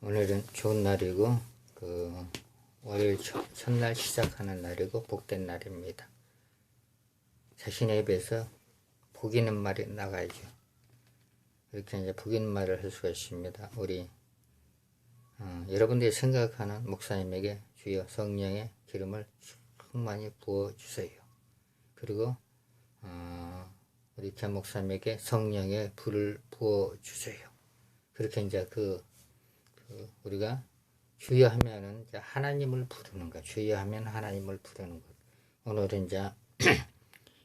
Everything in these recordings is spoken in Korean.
오늘은 좋은 날이고 월요일 첫날 시작하는 날이고 복된 날입니다. 자신의 입에서 복 있는 말이 나가야죠. 이렇게 이제 복 있는 말을 할 수가 있습니다. 우리 여러분들이 생각하는 목사님에게 주여 성령의 기름을 충만히 부어주세요. 그리고 우리 전 목사님에게 성령의 불을 부어주세요. 그렇게 이제 우리가 주여 하면은 이제 하나님을 부르는 것, 주여 하면 하나님을 부르는 것. 오늘은 이제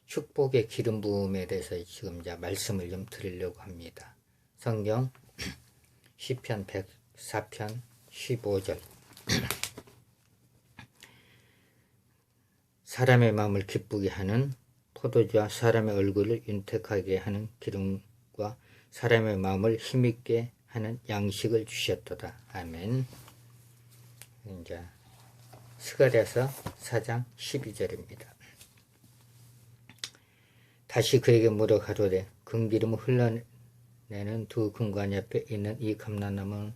축복의 기름 부음에 대해서 지금 이제 말씀을 좀 드리려고 합니다. 성경 시편 104편 15절. 사람의 마음을 기쁘게 하는 포도주와 사람의 얼굴을 윤택하게 하는 기름과 사람의 마음을 힘있게 하는 양식을 주셨도다. 아멘. 이제 스가랴서 4장 12절입니다. 다시 그에게 물어 가로되 금기름을 흘러내는 두 금관 옆에 있는 이 감람나무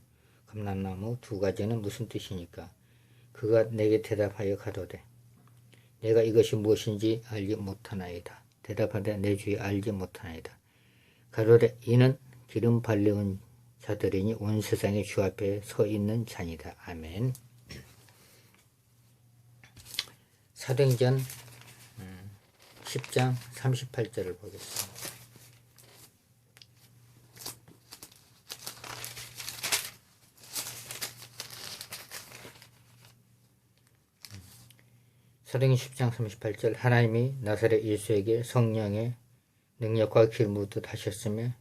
두 가지는 무슨 뜻이니까? 그가 내게 대답하여 가로되 내가 이것이 무엇인지 알지 못하나이다. 대답하되 내 주여 알지 못하나이다. 가로되 이는 기름 발리운 자들이니 온 세상의 주 앞에 서 있는 자니다. 아멘. 사도행전 10장 38절을 보겠습니다. 사도행전 10장 38절 하나님이 나사렛 예수에게 성령의 능력과 기름 부듯 하셨으며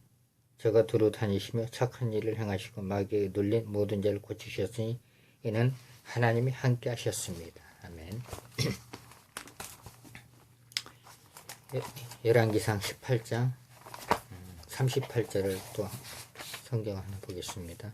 저가 두루 다니시며 착한 일을 행하시고 마귀에 눌린 모든 자를 고치셨으니 이는 하나님이 함께 하셨습니다. 아멘. 열왕기상 18장 38절을 또 성경 하나 보겠습니다.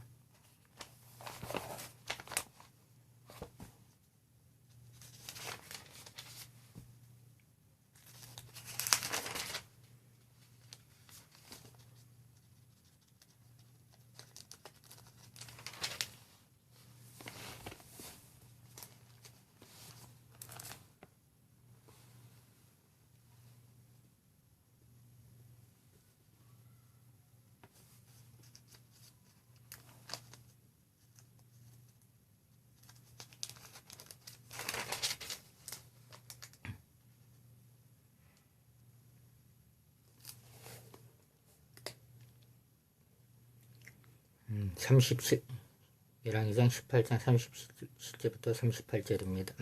열왕기상 18장 37절부터 38절입니다.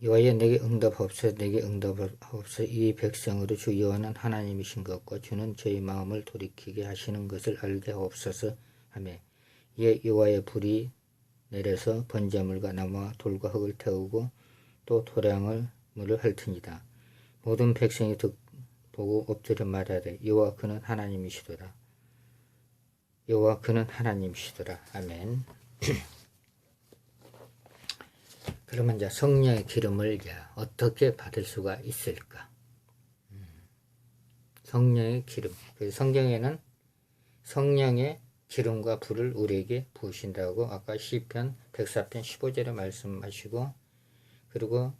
여호와여 내게 응답하옵소서. 내게 응답하옵소서. 이 백성으로 주 여호와는 하나님이신 것과 주는 저희 마음을 돌이키게 하시는 것을 알게 하옵소서 하며 이에 여호와의 불이 내려서 번제물과 나무와 돌과 흙을 태우고 또 도량을 물을 핥으니라. 모든 백성이 보고 엎드려 말하되 여호와 그는 하나님이시더라. 여호와 그는 하나님이시더라. 아멘. 그러면 이제 성령의 기름을 이제 어떻게 받을 수가 있을까? 성령의 기름. 성경에는 성령의 기름과 불을 우리에게 부으신다고 아까 시편 104편 15절에 말씀하시고 그리고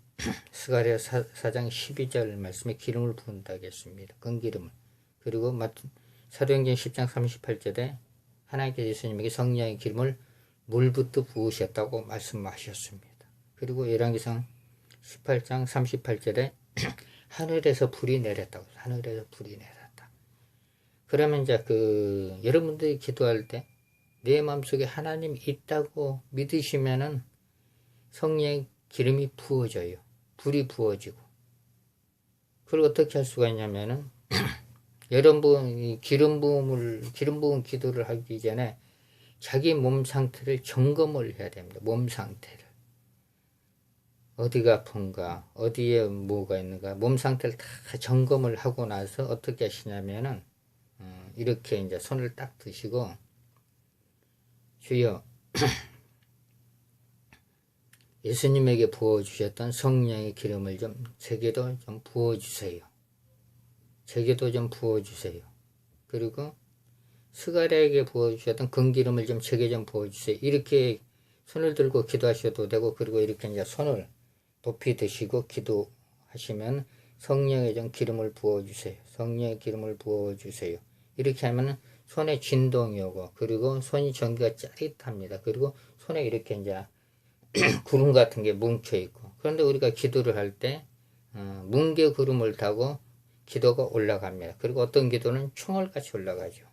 스가랴 4장 12절 말씀에 기름을 부은다고 했습니다. 건기름을. 그리고 사도행전 10장 38절에 하나님께서 예수님에게 성령의 기름을 물부터 부으셨다고 말씀하셨습니다. 그리고 열왕기상 18장 38절에 하늘에서 불이 내렸다고. 하늘에서 불이 내렸다. 그러면 이제 여러분들이 기도할 때 내 마음속에 하나님이 있다고 믿으시면은 성령의 기름이 부어져요. 불이 부어지고. 그걸 어떻게 할 수가 있냐면은 여러분 기름 부음 기도를 하기 전에 자기 몸 상태를 점검을 해야 됩니다. 몸 상태를. 어디가 아픈가, 어디에 뭐가 있는가, 몸 상태를 다 점검을 하고 나서 어떻게 하시냐면은 이렇게 이제 손을 딱 드시고 주여 예수님에게 부어주셨던 성령의 기름을 제게도 좀 부어주세요. 제게도 좀 부어주세요. 그리고 스가랴에게 부어주셨던 금기름을 좀 제게 좀 부어주세요. 이렇게 손을 들고 기도하셔도 되고, 그리고 이렇게 이제 손을 높이 드시고 기도하시면 성령의 좀 기름을 부어주세요. 성령의 기름을 부어주세요. 이렇게 하면 손에 진동이 오고, 그리고 손이 전기가 짜릿합니다. 그리고 손에 이렇게 이제 구름 같은 게 뭉쳐 있고, 그런데 우리가 기도를 할 때 뭉게 구름을 타고 기도가 올라갑니다. 그리고 어떤 기도는 총알같이 올라가죠.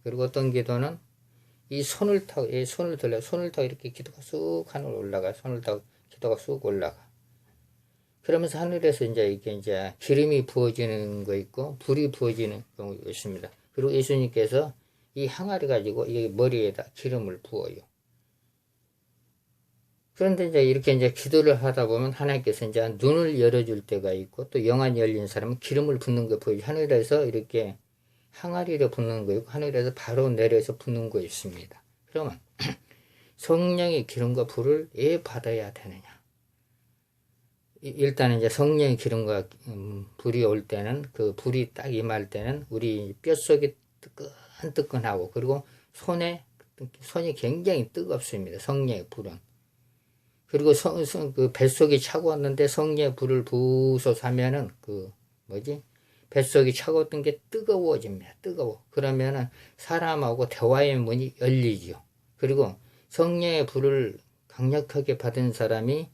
그리고 어떤 기도는 이 손을 타고, 손을 타고 이렇게 기도가 쑥 하늘 올라가. 손을 타고 기도가 쑥 올라가. 그러면서 하늘에서 이게 이제 기름이 부어지는 거 있고, 불이 부어지는 경우가 있습니다. 그리고 예수님께서 이 항아리 가지고 이 머리에다 기름을 부어요. 그런데 이렇게 기도를 하다 보면 하나님께서 이제 눈을 열어줄 때가 있고, 또 영안이 열린 사람은 기름을 붓는 거 보여요. 하늘에서 이렇게 항아리를 붓는 거 있고, 하늘에서 바로 내려서 붓는 거 있습니다. 그러면 성령의 기름과 불을 왜 받아야 되느냐? 일단 이제 성령의 기름과 불이 올 때는, 그 불이 딱 임할 때는 우리 뼛속이 뜨끈뜨끈하고, 그리고 손이 굉장히 뜨겁습니다. 성령의 불은. 그리고 그 뱃속이 차가웠는데 성령의 불을 부숴서 하면은 뱃속이 차가웠던 게 뜨거워집니다. 뜨거워. 그러면은 사람하고 대화의 문이 열리죠. 그리고 성령의 불을 강력하게 받은 사람이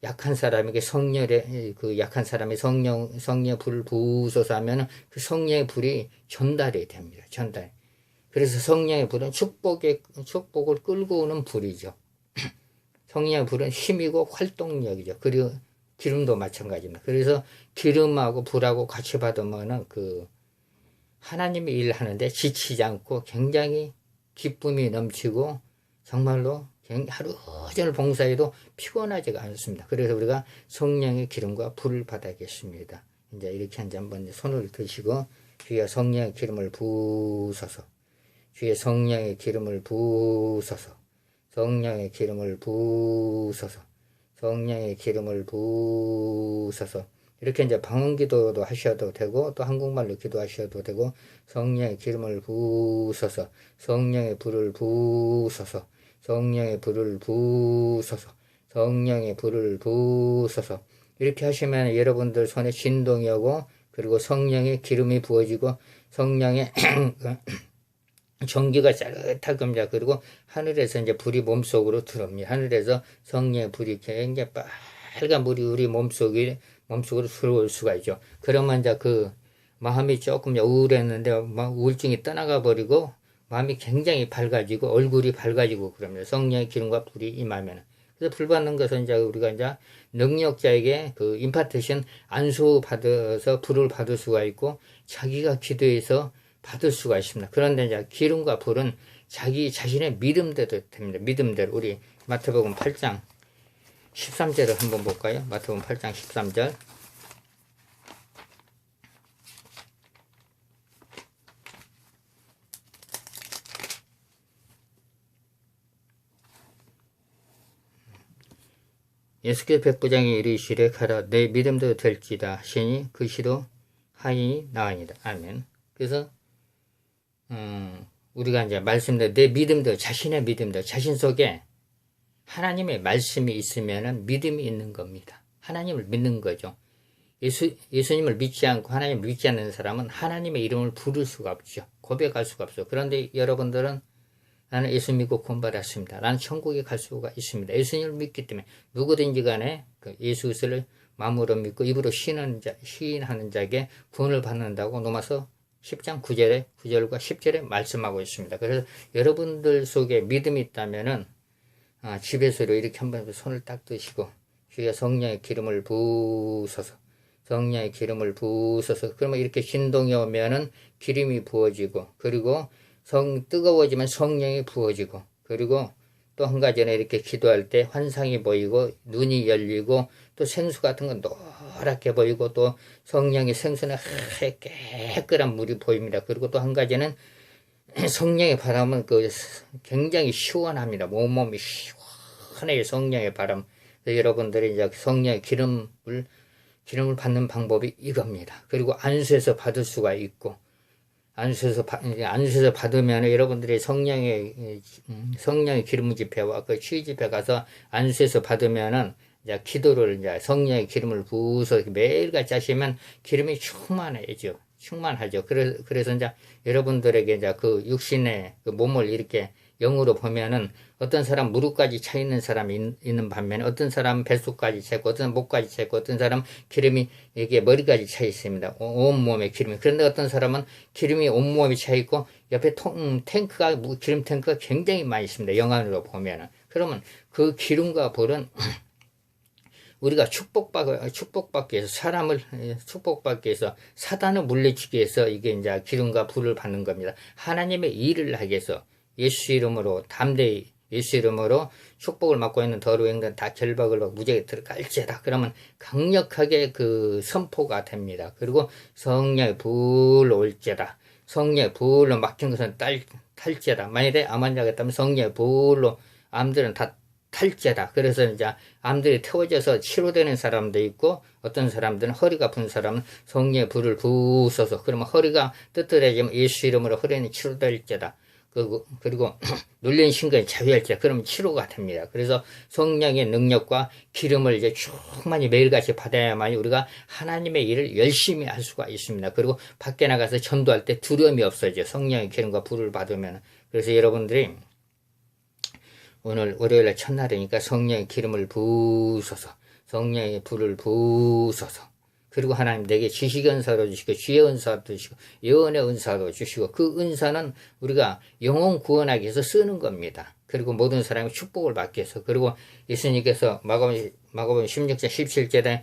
약한 사람에게 약한 사람이 성령의 불을 부숴서 하면은 그 성령의 불이 전달이 됩니다. 전달. 그래서 성령의 불은 축복을 끌고 오는 불이죠. 성령의 불은 힘이고 활동력이죠. 그리고 기름도 마찬가지입니다. 그래서 기름하고 불하고 같이 받으면은 하나님의 일을 하는데 지치지 않고 굉장히 기쁨이 넘치고, 정말로 하루 종일 봉사해도 피곤하지가 않습니다. 그래서 우리가 성령의 기름과 불을 받아야겠습니다. 이제 이렇게 한번 손을 드시고, 주여 성령의 기름을 부으소서, 주여 성령의 기름을 부으소서, 성령의 기름을 부으소서, 성령의 기름을 부으소서. 이렇게 방언 기도도 하셔도 되고, 또 한국말로 기도하셔도 되고, 성령의 기름을 부으소서, 성령의 불을 부으소서, 성령의 불을 부으소서, 성령의 불을 부으소서. 이렇게 하시면 여러분들 손에 진동이 오고, 그리고 성령의 기름이 부어지고, 성령의 전기가 짜릿할 겁니다. 그리고 하늘에서 불이 몸속으로 들어옵니다. 하늘에서 성령의 불이 굉장히 빨간 불이 우리 몸속으로 들어올 수가 있죠. 그러면 마음이 조금 우울했는데 우울증이 떠나가 버리고, 마음이 굉장히 밝아지고, 얼굴이 밝아지고 그럽니다. 성령의 기름과 불이 임하면. 그래서 불 받는 것은 우리가 능력자에게 임파테이션 안수 받아서 불을 받을 수가 있고, 자기가 기도해서 받을 수가 있습니다. 그런데 기름과 불은 자기 자신의 믿음대로 됩니다. 믿음대로. 우리 마태복음 8장 13절을 한번 볼까요? 마태복음 8장 13절. 예수께서 백부장이 이르시되 가라 내 믿음대로 될지다 하시니 그 시로 하인이 나으니라. 아멘. 그래서 우리가 말씀대로 내 믿음대로, 자신의 믿음대로, 자신 속에 하나님의 말씀이 있으면 믿음이 있는 겁니다. 하나님을 믿는 거죠. 예수님을 믿지 않고 하나님을 믿지 않는 사람은 하나님의 이름을 부를 수가 없죠. 고백할 수가 없어요. 그런데 여러분들은 나는 예수 믿고 구원받았습니다. 나는 천국에 갈 수가 있습니다. 예수님을 믿기 때문에 누구든지 간에 예수를 마음으로 믿고 입으로 시인하는 자에게 구원을 받는다고 로마서 10장 9절과 10절에 말씀하고 있습니다. 그래서 여러분들 속에 믿음이 있다면은 집에서도 이렇게 한번 손을 딱 드시고, 주여 성령의 기름을 부으소서, 성령의 기름을 부으소서. 그러면 이렇게 진동이 오면은 기름이 부어지고, 그리고 뜨거워지면 성령이 부어지고, 그리고 또 한 가지는 이렇게 기도할 때 환상이 보이고, 눈이 열리고, 또 생수 같은 건 노랗게 보이고, 또 성령의 생수는 깨끗한 물이 보입니다. 그리고 또 한 가지는 성령의 바람은 굉장히 시원합니다. 몸이 시원해요. 성령의 바람. 여러분들이 성령의 기름을 받는 방법이 이겁니다. 그리고 안수해서 받을 수가 있고, 안수해서 받으면 여러분들이 성령의 기름 집회와 그 치유 집회 가서 안수해서 받으면은 이제 기도를 이제 성령의 기름을 부어서 매일같이 하시면 기름이 충만하죠. 그래서 이제 여러분들에게 이제 그 육신의 그 몸을 이렇게 영으로 보면은 어떤 사람 무릎까지 차 있는 사람이 있는 반면에 어떤 사람 뱃속까지 차 있고 어떤 사람 목까지 차 있고 어떤 사람 기름이 이게 머리까지 차 있습니다. 온몸에 기름이. 그런데 어떤 사람은 기름이 온몸에 차 있고 옆에 기름 탱크가 굉장히 많이 있습니다. 영안으로 보면은. 그러면 그 기름과 불은 우리가 축복받기 위해서 축복받기 위해서 사단을 물리치기 위해서 이게 이제 기름과 불을 받는 겁니다. 하나님의 일을 하기 위해서 예수 이름으로 담대히 예수 이름으로 축복을 맡고 있는 더러운 행동 다 결박을 받고 무죄에 들어갈지어다. 그러면 강력하게 그 선포가 됩니다. 그리고 성령의 불로 올지어다. 성령의 불로 막힌 것은 탈지어다. 만일에 암 환자가 있다면 성령의 불로 암들은 다 탈지어다. 그래서 이제 암들이 태워져서 치료되는 사람도 있고 어떤 사람들은 허리가 아픈 사람은 성령의 불을 부으셔서 그러면 허리가 뜨뜻해지면 예수 이름으로 허리는 치료될지어다. 그리고 눌린 신경이 자유할지어다. 그러면 치료가 됩니다. 그래서 성령의 능력과 기름을 이제 충만히 매일같이 받아야만이 우리가 하나님의 일을 열심히 할 수가 있습니다. 그리고 밖에 나가서 전도할 때 두려움이 없어져. 성령의 기름과 불을 받으면. 그래서 여러분들이 오늘 월요일날 첫날이니까 성령의 기름을 부으소서, 성령의 불을 부으소서. 그리고 하나님 내게 지식의 은사도 주시고 지혜의 은사도 주시고 예언의 은사도 주시고 그 은사는 우리가 영혼 구원하기 위해서 쓰는 겁니다. 그리고 모든 사람이 축복을 받기 위해서. 그리고 예수님께서 마가복음 16장 17절에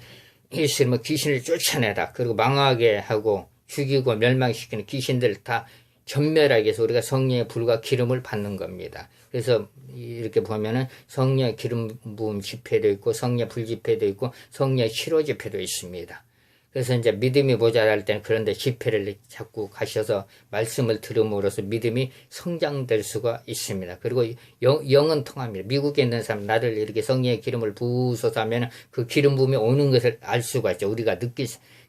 예수님은 귀신을 쫓아내라. 그리고 망하게 하고 죽이고 멸망시키는 귀신들을 다 전멸하기 위해서 우리가 성령의 불과 기름을 받는 겁니다. 그래서 이렇게 보면은 성령의 기름 부음 집회도 있고 성령의 불 집회도 있고 성령의 치료 집회도 있습니다. 그래서 이제 믿음이 모자랄 때는 그런데 집회를 자꾸 가셔서 말씀을 들음으로써 믿음이 성장될 수가 있습니다. 그리고 영은 통합니다. 미국에 있는 사람 나를 이렇게 성령의 기름을 부으소서 하면 그 기름 부음이 오는 것을 알 수가 있죠. 우리가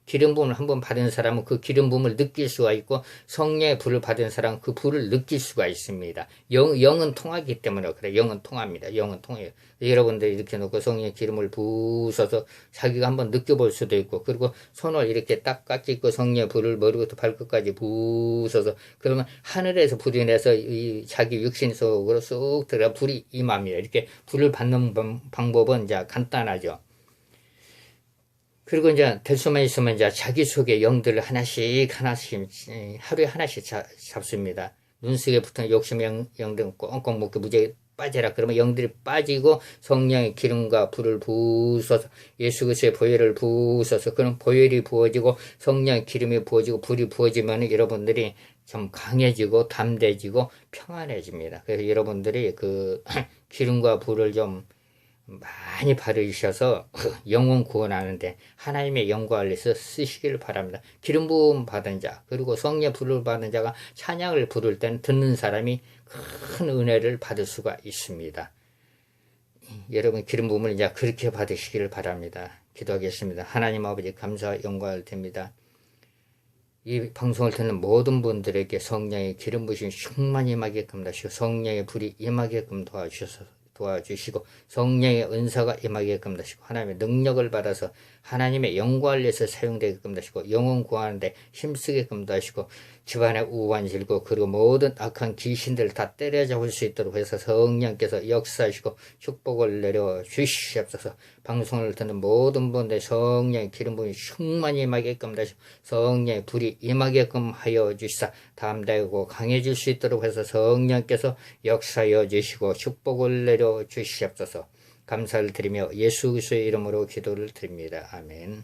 기름 부음을 한번 받은 사람은 그 기름 부음을 느낄 수가 있고 성령의 불을 받은 사람은 그 불을 느낄 수가 있습니다. 영은 통하기 때문에 그래. 영은 통합니다. 영은 통해요. 여러분들이 이렇게 놓고 성령의 기름을 부으셔서 자기가 한번 느껴볼 수도 있고 그리고 손을 이렇게 딱 깍짓고 성령의 불을 머리부터 발끝까지 부으셔서 그러면 하늘에서 불이 내서 이 자기 육신 속으로 쑥 들어가 불이 임합니다. 이렇게 불을 받는 방법은 이제 간단하죠. 그리고 이제 될 수만 있으면 이제 자기 속에 영들을 하나씩 하루에 하나씩 잡습니다. 눈속에 붙은 욕심 영들은 꽁꽁 묶고 무지하게 빠져라. 그러면 영들이 빠지고 성령의 기름과 불을 부으셔서 예수 그리스도의 보혈을 부으셔서 그런 보혈이 부어지고 성령의 기름이 부어지고 불이 부어지면 여러분들이 좀 강해지고 담대해지고 평안해집니다. 그래서 여러분들이 그 기름과 불을 좀 많이 바르셔서 영혼 구원하는데 하나님의 영광을 위해서 쓰시기를 바랍니다. 기름 부음 받은 자 그리고 성령 불을 받은 자가 찬양을 부를 때는 듣는 사람이 큰 은혜를 받을 수가 있습니다. 여러분 기름 부음을 이제 그렇게 받으시기를 바랍니다. 기도하겠습니다. 하나님 아버지 감사 영광을 드립니다. 이 방송을 듣는 모든 분들에게 성령의 기름 부으심 충만히 임하게끔 하시고 성령의 불이 임하게끔 도와주시고 성령의 은사가 임하게끔 하시고 하나님의 능력을 받아서 하나님의 영광을 위해서 사용되게끔 하시고 영혼 구하는데 힘쓰게끔 하시고 집안의 우환 질고 그리고 모든 악한 귀신들을 다 때려잡을 수 있도록 해서 성령께서 역사하시고 축복을 내려 주시옵소서. 방송을 듣는 모든 분들 성령의 기름 부음이 충만히 임하게끔 하시고 성령의 불이 임하게끔 하여 주시사 담대하고 강해질 수 있도록 해서 성령께서 역사하여 주시고 축복을 내려 주시옵소서. 감사를 드리며 예수 그리스도의 이름으로 기도를 드립니다. 아멘.